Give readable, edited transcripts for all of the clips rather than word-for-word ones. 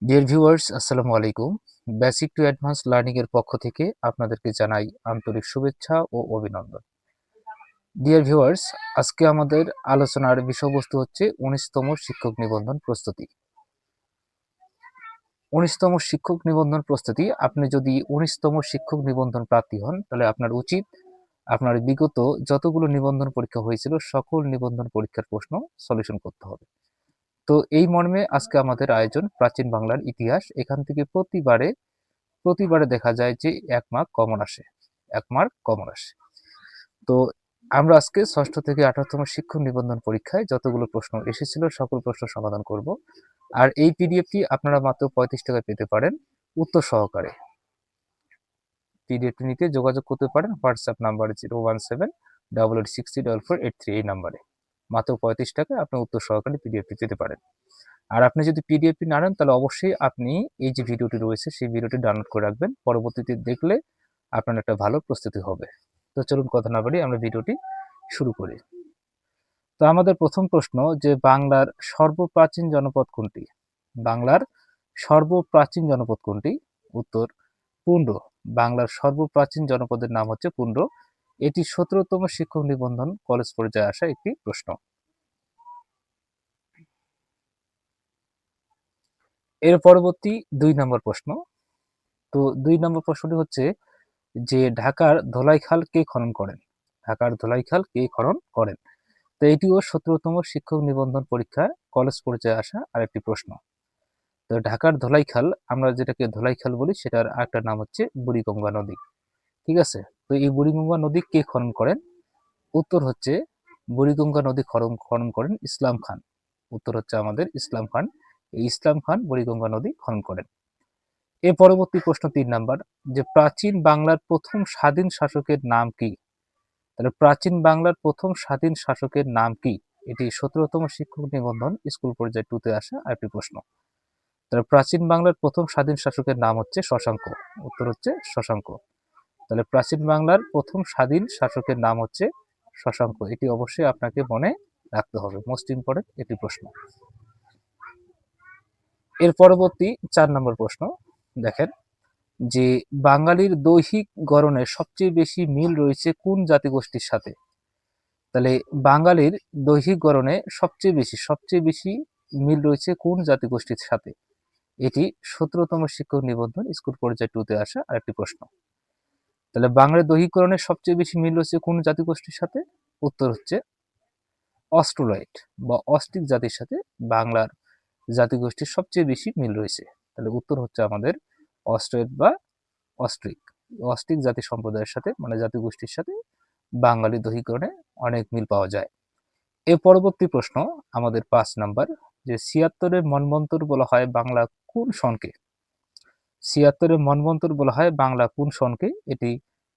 Dear viewers, আসসালামু আলাইকুম। Basic to advance learning এর পক্ষ থেকে আপনাদেরকে জানাই আন্তরিক শুভেচ্ছা ও অভিনন্দন। ডিয়ার ভিউয়ার্স, আজকে আমাদের আলোচনার বিষয়বস্তু হচ্ছে ১৯তম শিক্ষক নিবন্ধন প্রস্তুতি। ১৯তম শিক্ষক নিবন্ধন প্রস্তুতি। আপনি যদি ১৯তম শিক্ষক নিবন্ধন প্রার্থী হন, তাহলে আপনার উচিত আপনার বিগত যতগুলো নিবন্ধন পরীক্ষা হয়েছিল সকল নিবন্ধন পরীক্ষার প্রশ্ন সলিউশন করতে হবে। তো এই মর্মে আজকে আমাদের আয়োজন প্রাচীন বাংলার ইতিহাস। এখান থেকে প্রতিবারে দেখা যায় যে ১ মার্ক কমন আসে। ১ মার্ক কমন আসে। তো আমরা আজকে ৬ষ্ঠ থেকে ১৮তম শিক্ষক নিবন্ধন পরীক্ষায় যতগুলো প্রশ্ন এসেছিল সকল প্রশ্ন সমাধান করব। আর এই পিডিএফটি আপনারা মাত্র ৳৩৫ পেতে পারেন উত্তর সহকারে। পিডিএফটি নিতে যোগাযোগ করতে পারেন হোয়াটসঅ্যাপ নাম্বার 01788604483 এই নাম্বারে। মাত্র ৳৩৫ আপনি উত্তর সহকারে পিডিএফটি পেতে পারেন। আর আপনি যদি পিডিএফটি না নেন, তাহলে অবশ্যই আপনি এই যে ভিডিওটি রয়েছে সেই ভিডিওটি ডাউনলোড করে রাখবেন। পরবর্তীতে দেখলে আপনার একটা ভালো প্রস্তুতি হবে। তো চলুন কথা না বাড়িয়ে আমরা ভিডিওটি শুরু করি। তো আমাদের প্রথম প্রশ্ন যে বাংলার সর্বপ্রাচীন জনপদ কোনটি? বাংলার সর্বপ্রাচীন জনপদ কোনটি? উত্তর পুন্ড। বাংলার সর্বপ্রাচীন জনপদের নাম হচ্ছে পুন্ড। এটি ১৭তম শিক্ষক নিবন্ধন কলেজ পর্যায়ে আসা একটি প্রশ্ন। এর পরবর্তী ২ নম্বর প্রশ্ন। তো ২ নম্বর প্রশ্নটি হচ্ছে যে ঢাকার ধোলাইখাল কে খনন করেন? ঢাকার ধোলাইখাল কে খনন করেন? তো এটিও ১৭তম শিক্ষক নিবন্ধন পরীক্ষায় কলেজ পর্যায়ে আসা আরেকটি প্রশ্ন। তো ঢাকার ধোলাইখাল, আমরা যেটাকে ধোলাইখাল বলি, সেটার আরেকটা নাম হচ্ছে বুড়িগঙ্গা নদী। ঠিক আছে? তো এই বুড়িগঙ্গা নদী কে খনন করেন? উত্তর হচ্ছে বুড়িগঙ্গা নদী খনন করেন ইসলাম খান। উত্তর হচ্ছে আমাদের ইসলাম খান। এই ইসলাম খান বুড়িগঙ্গা নদী খনন করেন। এর পরবর্তী প্রশ্ন ৩ নাম্বার, যে প্রাচীন বাংলার প্রথম স্বাধীন শাসকের নাম কি? তাহলে প্রাচীন বাংলার প্রথম স্বাধীন শাসকের নাম কি? এটি ১৭তম শিক্ষক নিবন্ধন স্কুল পর্যায়ে 2 তে আসা আরেকটি প্রশ্ন। তাহলে প্রাচীন বাংলার প্রথম স্বাধীন শাসকের নাম হচ্ছে শশাঙ্ক। উত্তর হচ্ছে শশাঙ্ক। তাহলে প্রাচীন বাংলার প্রথম স্বাধীন শাসকের নাম হচ্ছে শশাঙ্ক। এটি অবশ্যই আপনাকে মনে রাখতে হবে। মোস্ট ইম্পর্টেন্ট একটি প্রশ্ন। এর পরবর্তী ৪ নম্বর প্রশ্ন দেখেন, যে বাঙালির দৈহিক গড়নে সবচেয়ে বেশি মিল রয়েছে কোন জাতিগোষ্ঠীর সাথে? তাহলে বাঙালির দৈহিক গড়নে সবচেয়ে বেশি মিল রয়েছে কোন জাতিগোষ্ঠীর সাথে? এটি ১৭তম শিক্ষক নিবন্ধন স্কুল পর্যায়ে 2 তে আসা আরেকটি প্রশ্ন। তাহলে বাংলার দৈহিক গড়নে সবচেয়ে বেশি মিল রয়েছে কোন জাতিগোষ্ঠীর সাথে? উত্তর হচ্ছে অস্ট্রোলয়েড বা অস্ট্রিক জাতির সাথে বাংলার জাতিগোষ্ঠীর সবচেয়ে বেশি মিল রয়েছে। তাহলে উত্তর হচ্ছে আমাদের অস্ট্রয়েড বা অস্ট্রিক। অস্ট্রিক জাতি সম্প্রদায়ের সাথে, মানে জাতিগোষ্ঠীর সাথে বাঙালি দৈহিকরণে অনেক মিল পাওয়া যায়। এর পরবর্তী প্রশ্ন আমাদের ৫ নাম্বার, যে ৭৬-এর মন্বন্তর বলা হয় বাংলা কোন সনকে? ৭৬-এর মন্বন্তর বলা হয় বাংলা কোন সনকে? এটি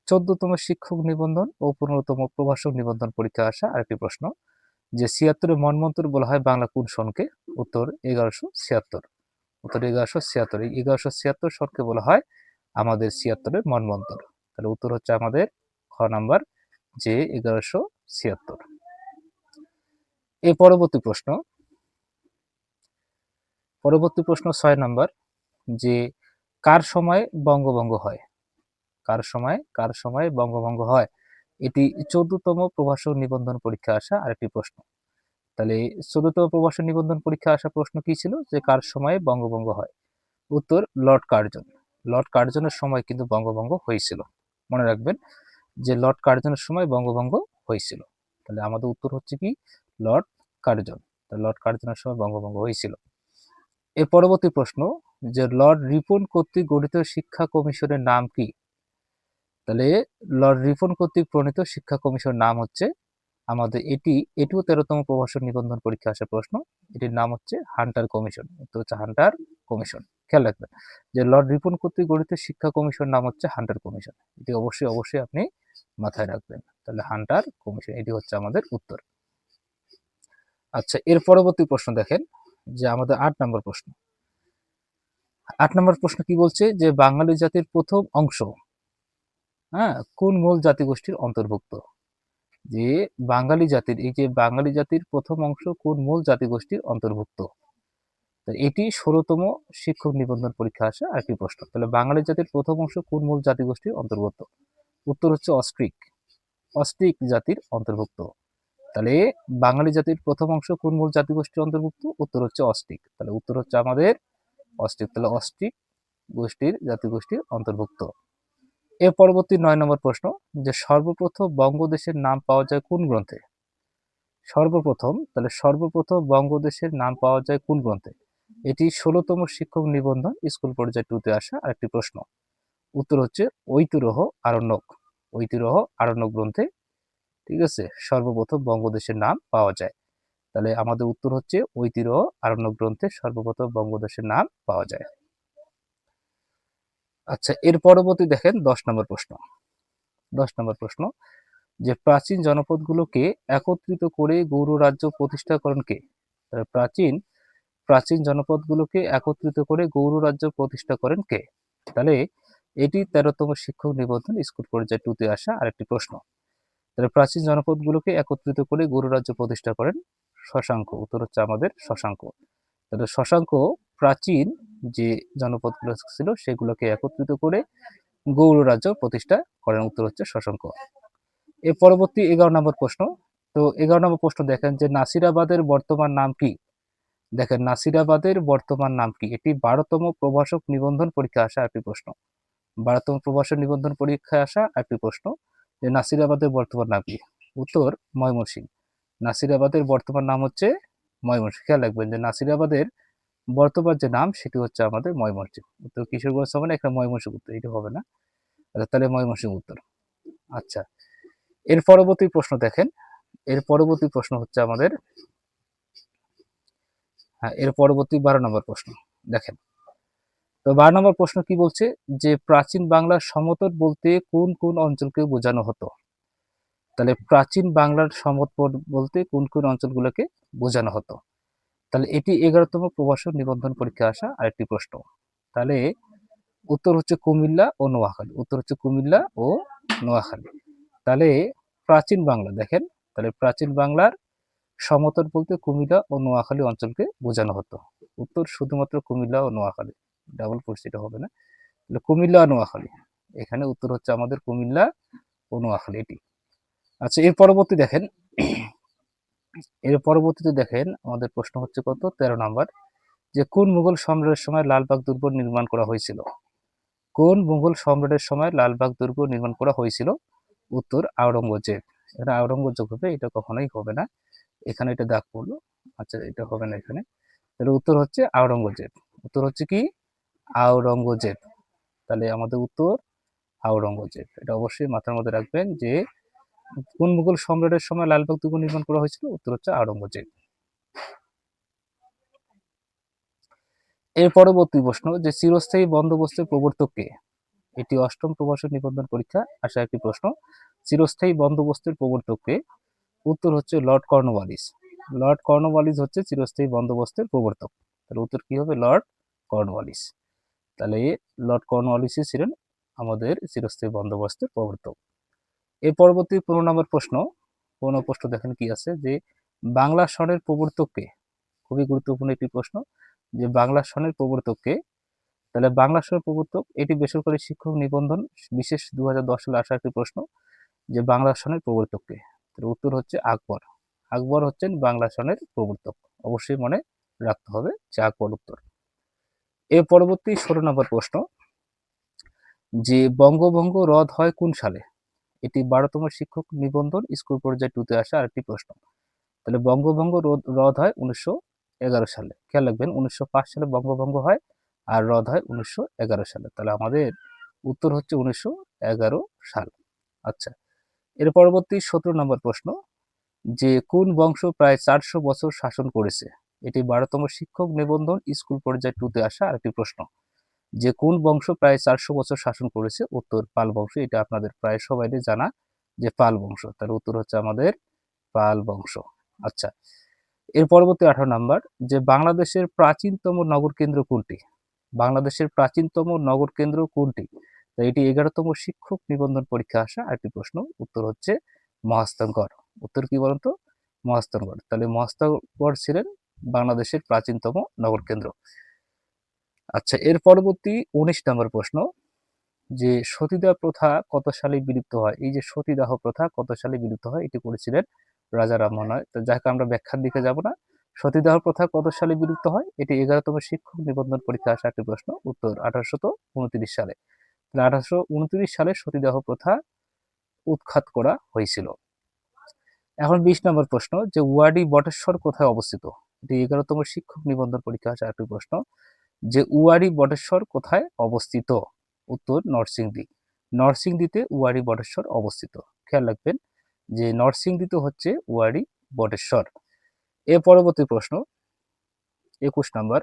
১৪তম শিক্ষক নিবন্ধন ও ১৫তম প্রভাষক নিবন্ধন পরীক্ষায় আসা আরেকটি প্রশ্ন। যে ৭৬-এর মন্বন্তর বলা হয় বাংলা কোন সনকে? উত্তর ১১৭৬। উত্তর ১১৭৬। এই ১১৭৬ সনকে বলা হয় আমাদের ৭৬-এর মন্বন্তর। তাহলে উত্তর হচ্ছে আমাদের খ নাম্বার, যে ১১৭৬। এর পরবর্তী প্রশ্ন ৬ নাম্বার, যে কার সময় বঙ্গভঙ্গ হয়? কার সময় বঙ্গভঙ্গ হয়? এটি ১৪তম প্রভাষক নিবন্ধন পরীক্ষায় আসা আরেকটি প্রশ্ন। তাহলে ১৪তম প্রভাষক নিবন্ধন পরীক্ষায় আসা প্রশ্ন কি ছিল? যে কার সময়ে বঙ্গভঙ্গ হয়? উত্তর লর্ড কার্জন। লর্ড কার্জনের সময় কিন্তু বঙ্গভঙ্গ হয়েছিল। মনে রাখবেন যে লর্ড কার্জনের সময় বঙ্গভঙ্গ হয়েছিল। তাহলে আমাদের উত্তর হচ্ছে কি? Lord Curzon. লর্ড কার্জনের সময় বঙ্গভঙ্গ হয়েছিল। এর পরবর্তী প্রশ্ন, যে লর্ড রিপন কর্তৃক গঠিত শিক্ষা কমিশনের নাম কি? তাহলে লর্ড রিপন কর্তৃক প্রণীত শিক্ষা কমিশনের নাম হচ্ছে আমাদের এটিও ১৩তম প্রভাষক নিবন্ধন পরীক্ষা আসা প্রশ্ন। এটির নাম হচ্ছে হান্টার কমিশন। উত্তর হচ্ছে হান্টার কমিশন। খেয়াল রাখবেন যে লর্ড রিপন কর্তৃক গঠিত শিক্ষা কমিশন নাম হচ্ছে হান্টার কমিশন। এটি অবশ্যই আপনি মাথায় রাখবেন। তাহলে হান্টার কমিশন, এটি হচ্ছে আমাদের উত্তর। আচ্ছা, এর পরবর্তী প্রশ্ন দেখেন, যে আমাদের ৮ নম্বর প্রশ্ন। ৮ নম্বর প্রশ্ন কি বলছে? যে বাঙালি জাতির প্রথম অংশ কোন মূল জাতিগোষ্ঠীর অন্তর্ভুক্ত? যে বাঙালি জাতির প্রথম অংশ কোন মূল জাতিগোষ্ঠীর অন্তর্ভুক্ত? তো এটি 16তম শিক্ষক নিবন্ধন পরীক্ষা আসা আরেকটি প্রশ্ন। তাহলে বাঙালি জাতির প্রথম অংশ কোন মূল জাতিগোষ্ঠীর অন্তর্গত? উত্তর হচ্ছে অস্ট্রিক। অস্ট্রিক জাতির অন্তর্ভুক্ত। তাহলে বাঙালি জাতির প্রথম অংশ কোন মূল জাতিগোষ্ঠীর অন্তর্ভুক্ত? উত্তর হচ্ছে অস্ট্রিক। তাহলে উত্তর হচ্ছে আমাদের অস্ট্রিক। তাহলে অস্ট্রিক জাতিগোষ্ঠীর অন্তর্ভুক্ত। এর পরবর্তী 9 নম্বর প্রশ্ন, যে সর্বপ্রথম বঙ্গদেশের নাম পাওয়া যায় কোন গ্রন্থে? সর্বপ্রথম বঙ্গদেশের নাম পাওয়া যায় কোন গ্রন্থে? এটি 16তম শিক্ষক নিবন্ধন স্কুল পর্যায়ে 2 তে আসা আরেকটি প্রশ্ন। উত্তর হচ্ছে ঐতিহ্য আরণ্যক। ঐতিহ্য আরণ্যক গ্রন্থে, ঠিক আছে, সর্বপ্রথম বঙ্গদেশের নাম পাওয়া যায়। তাহলে আমাদের উত্তর হচ্ছে ঐতিহ্য আরণ্যক গ্রন্থে সর্বপ্রথম বঙ্গদেশের নাম পাওয়া যায়। আচ্ছা, এর পরবর্তী দেখেন 10 নম্বর প্রশ্ন। 10 নম্বর প্রশ্ন, যে প্রাচীন জনপদগুলোকে একত্রিত করে গৌড় রাজ্য প্রতিষ্ঠা করেন কে? প্রাচীন জনপদগুলোকে একত্রিত করে গৌড় রাজ্য প্রতিষ্ঠা করেন কে? তাহলে এটি 13তম শিক্ষক নিবন্ধন স্কুল পর্যায়ে 2 তে আসা আরেকটি প্রশ্ন। তাহলে প্রাচীন জনপদগুলোকে একত্রিত করে গৌড় রাজ্য প্রতিষ্ঠা করেন শশাঙ্ক। উত্তর হচ্ছে আমাদের শশাঙ্ক। তাহলে শশাঙ্ক প্রাচীন যে জনপদগুলো ছিল সেগুলোকে একত্রিত করে গৌড় রাজ্য প্রতিষ্ঠা করেন। উত্তর হচ্ছে শশাঙ্ক। এর পরবর্তী 11 নম্বর প্রশ্ন। তো 11 নম্বর প্রশ্ন দেখেন, যে নাসিরাবাদের বর্তমান নাম কি? দেখেন, নাসিরাবাদের বর্তমান নাম কি? এটি 12তম প্রভাষক নিবন্ধন পরীক্ষা আসা একটি প্রশ্ন। 12তম প্রভাষক নিবন্ধন পরীক্ষায় আসা একটি প্রশ্ন, যে নাসিরাবাদের বর্তমান নাম কি? উত্তর ময়মনসিংহ। নাসিরাবাদের বর্তমান নাম হচ্ছে ময়মনসিংহ। খেয়াল রাখবেন যে নাসিরাবাদের বর্তমান যে নাম সেটি হচ্ছে আমাদের ময়মনসিংহ। উত্তর কিশোরগঞ্জ হবে না, একটা ময়মনসিংহ উত্তর, এটি হবে না। আচ্ছা, তাহলে ময়মনসিংহ উত্তর। আচ্ছা, এর পরবর্তী প্রশ্ন দেখেন। এর পরবর্তী প্রশ্ন হচ্ছে আমাদের, এর পরবর্তী 12 নম্বর প্রশ্ন দেখেন। তো 12 নম্বর প্রশ্ন কি বলছে, যে প্রাচীন বাংলার সমতট বলতে কোন কোন অঞ্চলকে বোঝানো হতো? তাহলে প্রাচীন বাংলার সমতট বলতে কোন কোন অঞ্চলগুলোকে বোঝানো হতো? তাহলে এটি 11তম প্রভাষক নিবন্ধন পরীক্ষা আসা আরেকটি প্রশ্ন। তাহলে উত্তর হচ্ছে কুমিল্লা ও নোয়াখালী। উত্তর হচ্ছে কুমিল্লা ও নোয়াখালী। তাহলে প্রাচীন বাংলা দেখেন, তাহলে প্রাচীন বাংলার সমতট বলতে কুমিল্লা ও নোয়াখালী অঞ্চলকে বোঝানো হতো। উত্তর শুধুমাত্র কুমিল্লা ও নোয়াখালী, ডাবল পড়ছে, এটা হবে না। তাহলে কুমিল্লা ও নোয়াখালী, এখানে উত্তর হচ্ছে আমাদের কুমিল্লা ও নোয়াখালী এটি। আচ্ছা, এর পরবর্তী দেখেন। এর পরবর্তীতে দেখেন আমাদের প্রশ্ন হচ্ছে কত, 13 নম্বর, যে কোন মুঘল সম্রাটের সময় লালবাগ দুর্গ নির্মাণ করা হয়েছিল? কোন মুঘল সম্রাটের সময় লালবাগ দুর্গ নির্মাণ করা হয়েছিল? উত্তর আওরঙ্গজেব। এটা আওরঙ্গজেব হবে, এটা কখনোই হবে না। এখানে এটা দাগ পড়লো। আচ্ছা, এটা হবে না এখানে। তাহলে উত্তর হচ্ছে আওরঙ্গজেব। উত্তর হচ্ছে কি? আওরঙ্গজেব। তাহলে আমাদের উত্তর আওরঙ্গজেব। এটা অবশ্যই মাথার মধ্যে রাখবেন যে কোন মুঘল সম্রাটের সময় লালবাগ দুর্গ নির্মাণ করা হয়েছিল? উত্তর হচ্ছে আওরঙ্গজেব। এর পরবর্তী প্রশ্ন, যে চিরস্থায়ী বন্দোবস্তের প্রবর্তক কে? এটি 8ম প্রভাষক নিবন্ধন পরীক্ষা আসা একটি প্রশ্ন। চিরস্থায়ী বন্দোবস্তের প্রবর্তক কে? উত্তর হচ্ছে লর্ড কর্নওয়ালিস। লর্ড কর্নওয়ালিস হচ্ছে চিরস্থায়ী বন্দোবস্তের প্রবর্তক। তাহলে উত্তর কি হবে? Lord Cornwallis. তাহলে লর্ড কর্নওয়ালিসই ছিলেন আমাদের চিরস্থায়ী বন্দোবস্তের প্রবর্তক। এর পরবর্তী 15 নম্বর প্রশ্ন। 15 প্রশ্ন দেখেন কি আছে, যে বাংলা সনের প্রবর্তক কে? খুবই গুরুত্বপূর্ণ একটি প্রশ্ন, যে বাংলা সনের প্রবর্তক কে? তাহলে বাংলা সনের প্রবর্তক, এটি বেসরকারি শিক্ষক নিবন্ধন বিশেষ 2010 সালে আসা একটি প্রশ্ন, যে বাংলা সনের প্রবর্তক কে? তাহলে উত্তর হচ্ছে আকবর। আকবর হচ্ছেন বাংলা সনের প্রবর্তক। অবশ্যই মনে রাখতে হবে যে আকবর উত্তর। এর পরবর্তী 16 নম্বর প্রশ্ন, যে বঙ্গভঙ্গ রদ হয় কোন সালে? এটি 12তম শিক্ষক নিবন্ধন স্কুল পর্যায়ে 2 তে আসা আরেকটি প্রশ্ন। তাহলে বঙ্গভঙ্গ রদ হয় 1911 সালে। খেয়াল রাখবেন 1905 সালে বঙ্গভঙ্গ হয়, আর রদ হয় 1911 সালে। তাহলে আমাদের উত্তর হচ্ছে 1911 সাল। আচ্ছা, এর পরবর্তী 17 নম্বর প্রশ্ন, যে কোন বংশ প্রায় 400 বছর শাসন করেছে? এটি 12তম শিক্ষক নিবন্ধন স্কুল পর্যায়ে 2 তে আসা আরেকটি প্রশ্ন, যে কোন বংশ প্রায় 400 বছর শাসন করেছে? উত্তর পাল বংশ। এটা আপনাদের প্রায় সবাইই জানা যে পাল বংশ। তার উত্তর হচ্ছে আমাদের পাল বংশ। আচ্ছা, এর পরবর্তী 18 নাম্বার, যে বাংলাদেশের প্রাচীনতম নগর কেন্দ্র কোনটি? বাংলাদেশের প্রাচীনতম নগর কেন্দ্র কোনটি? তো এটি 11তম শিক্ষক নিবন্ধন পরীক্ষা আসা আরেকটি প্রশ্ন। উত্তর হচ্ছে মহাস্থানগড়। উত্তর কি বলতো? মহাস্থানগড়। তাহলে মহাস্থানগড় ছিলেন বাংলাদেশের প্রাচীনতম নগর কেন্দ্র। আচ্ছা, এর পরবর্তী 19 নম্বর প্রশ্ন, যে সতীদাহ প্রথা কত সালে বিলুপ্ত হয়? এই যে সতীদাহ প্রথা কত সালে বিলুপ্ত হয়, এটি করেছিলেন রাজা রামমোহন রায়। তো যাকে আমরা ব্যাখ্যার দিকে যাব না। সতীদাহ প্রথা কত সালে বিলুপ্ত হয়? এটি 11তম শিক্ষক নিবন্ধন পরীক্ষা আসা একটি প্রশ্ন। উত্তর 1829 সালে। 1829 সালে সতীদাহ প্রথা উৎখাত করা হয়েছিল। এখন 20 নম্বর প্রশ্ন, যে ওয়ারী বটেশ্বর কোথায় অবস্থিত? এটি 11তম শিক্ষক নিবন্ধন পরীক্ষা আসা একটি প্রশ্ন। যে ওয়ারী বটেশ্বর কোথায় অবস্থিত? উত্তর নরসিংদী। নরসিংদীতে ওয়ারী বটেশ্বর অবস্থিত। খেয়াল রাখবেন যে নরসিংদীতে হচ্ছে ওয়ারী বটেশ্বর। এর পরবর্তী প্রশ্ন 21 নম্বর।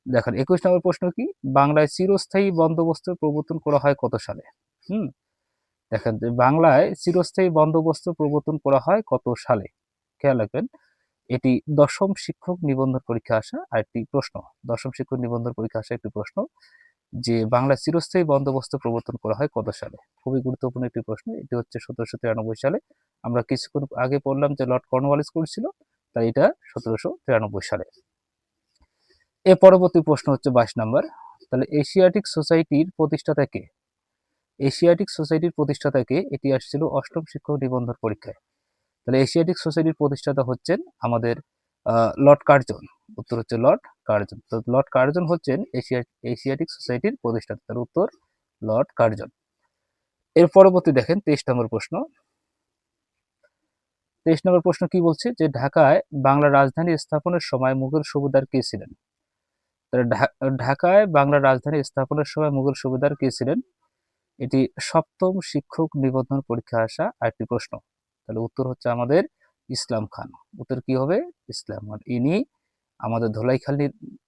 দেখেন 21 নম্বর প্রশ্ন কি, বাংলায় চিরস্থায়ী বন্দোবস্ত প্রবর্তন করা হয় কত সালে? দেখেন যে বাংলায় চিরস্থায়ী বন্দোবস্ত প্রবর্তন করা হয় কত সালে? খেয়াল রাখবেন, এটি 10ম শিক্ষক নিবন্ধন পরীক্ষা আসা আরেকটি প্রশ্ন। 10ম শিক্ষক নিবন্ধন পরীক্ষা আসা একটি প্রশ্ন, যে বাংলায় চিরস্থায়ী বন্দোবস্ত প্রবর্তন করা হয় কত সালে? খুবই গুরুত্বপূর্ণ একটি প্রশ্ন। এটি হচ্ছে 1793 সালে। আমরা কিছুক্ষণ আগে পড়লাম যে লর্ড কর্নওয়ালিস করেছিল, তাই এটা 1793 সালে। এর পরবর্তী প্রশ্ন হচ্ছে 22 নম্বর। তাহলে এশিয়াটিক সোসাইটির প্রতিষ্ঠাতা কে? এশিয়াটিক সোসাইটির প্রতিষ্ঠাতা কে? এটি আসছিল 8ম শিক্ষক নিবন্ধন পরীক্ষায়। তাহলে এশিয়াটিক সোসাইটির প্রতিষ্ঠাতা হচ্ছেন আমাদের লর্ড কার্জন। উত্তর হচ্ছে লর্ড কার্জন। তো লর্ড কার্জন হচ্ছেন এশিয়াটিক সোসাইটির প্রতিষ্ঠাতা। তার উত্তর লর্ড কার্জন। এর পরবর্তী দেখেন 23 নম্বর প্রশ্ন। 23 নম্বর প্রশ্ন কি বলছে, যে ঢাকায় বাংলা রাজধানী স্থাপনের সময় মুঘল সুবেদার কে ছিলেন? তাহলে ঢাকায় বাংলা রাজধানী স্থাপনের সময় মুঘল সুবেদার কে ছিলেন? এটি 7ম শিক্ষক নিবন্ধন পরীক্ষা আসা আরেকটি প্রশ্ন। তাহলে উত্তর হচ্ছে আমাদের ইসলাম খান। উত্তর কি হবে? ইসলাম খান। ইনি আমাদের ধোলাইখাল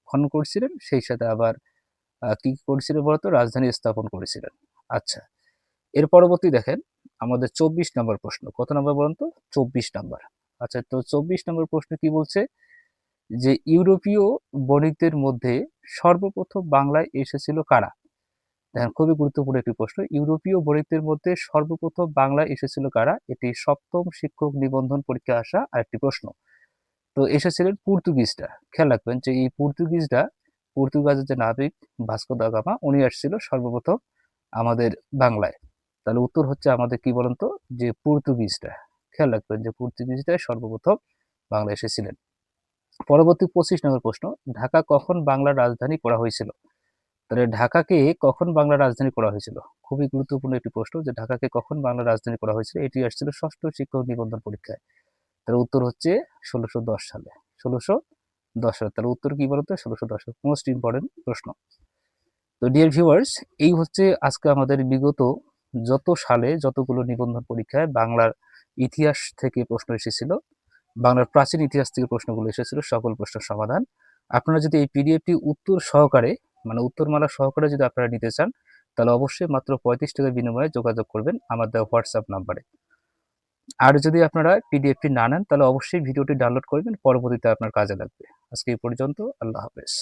খনন করেছিলেন, সেই সাথে আবার কি করেছিলেন বলতো, রাজধানী স্থাপন করেছিলেন। আচ্ছা, এর পরবর্তী দেখেন আমাদের 24 নম্বর প্রশ্ন। কত নম্বর বলুন তো? 24 নম্বর। আচ্ছা, তো 24 নম্বর প্রশ্ন কি বলছে, যে ইউরোপীয় বণিকদের মধ্যে সর্বপ্রথম বাংলায় এসেছিল কারা? দেখেন খুবই গুরুত্বপূর্ণ একটি প্রশ্ন। ইউরোপীয় বণিকদের মধ্যে সর্বপ্রথম বাংলায় এসেছিল কারা? এটি 7ম শিক্ষক নিবন্ধন পরীক্ষা আসা আরেকটি প্রশ্ন। তো এসেছিলেন পর্তুগিজরা। খেয়াল রাখবেন যে এই পর্তুগিজরা, পর্তুগালের যে নাবিক ভাস্কো দা গামা, উনি আসছিল সর্বপ্রথম আমাদের বাংলায়। তাহলে উত্তর হচ্ছে আমাদের কি বলেন তো, যে পর্তুগিজরা। খেয়াল রাখবেন যে পর্তুগিজরাই সর্বপ্রথম বাংলায় এসেছিলেন। পরবর্তী 25 নম্বর প্রশ্ন, ঢাকা কখন বাংলার রাজধানী করা হয়েছিল? তাহলে ঢাকাকে কখন বাংলার রাজধানী করা হয়েছিল? খুবই গুরুত্বপূর্ণ একটি প্রশ্ন, যে ঢাকাকে কখন বাংলার রাজধানী করা হয়েছিল। এটি আসছিল 6ষ্ঠ শিক্ষক নিবন্ধন পরীক্ষায়। তার উত্তর হচ্ছে 1610 সালে। 1610 সালে। তার উত্তর কি বলতো? 1610 সাল। মোস্ট ইম্পর্টেন্ট প্রশ্ন। তো ডিয়ার ভিউয়ার্স, এই হচ্ছে আজকে আমাদের বিগত যত সালে যতগুলো নিবন্ধন পরীক্ষায় বাংলার ইতিহাস থেকে প্রশ্ন এসেছিল, বাংলার প্রাচীন ইতিহাস থেকে প্রশ্নগুলো এসেছিল, সকল প্রশ্নের সমাধান। আপনারা যদি এই পিডিএফটি উত্তর সহকারে, মানে উত্তরমালা সহকারে যদি আপনারা নিতে চান, তাহলে অবশ্যই মাত্র 35 টাকার বিনিময়ে যোগাযোগ করবেন আমার দেওয়া হোয়াটসঅ্যাপ নাম্বারে। আর যদি আপনারা পিডিএফটি না নেন, তাহলে অবশ্যই ভিডিওটি ডাউনলোড করবেন, পরবর্তীতে আপনার কাজে লাগবে। আজকে এই পর্যন্ত। আল্লাহ হাফেজ।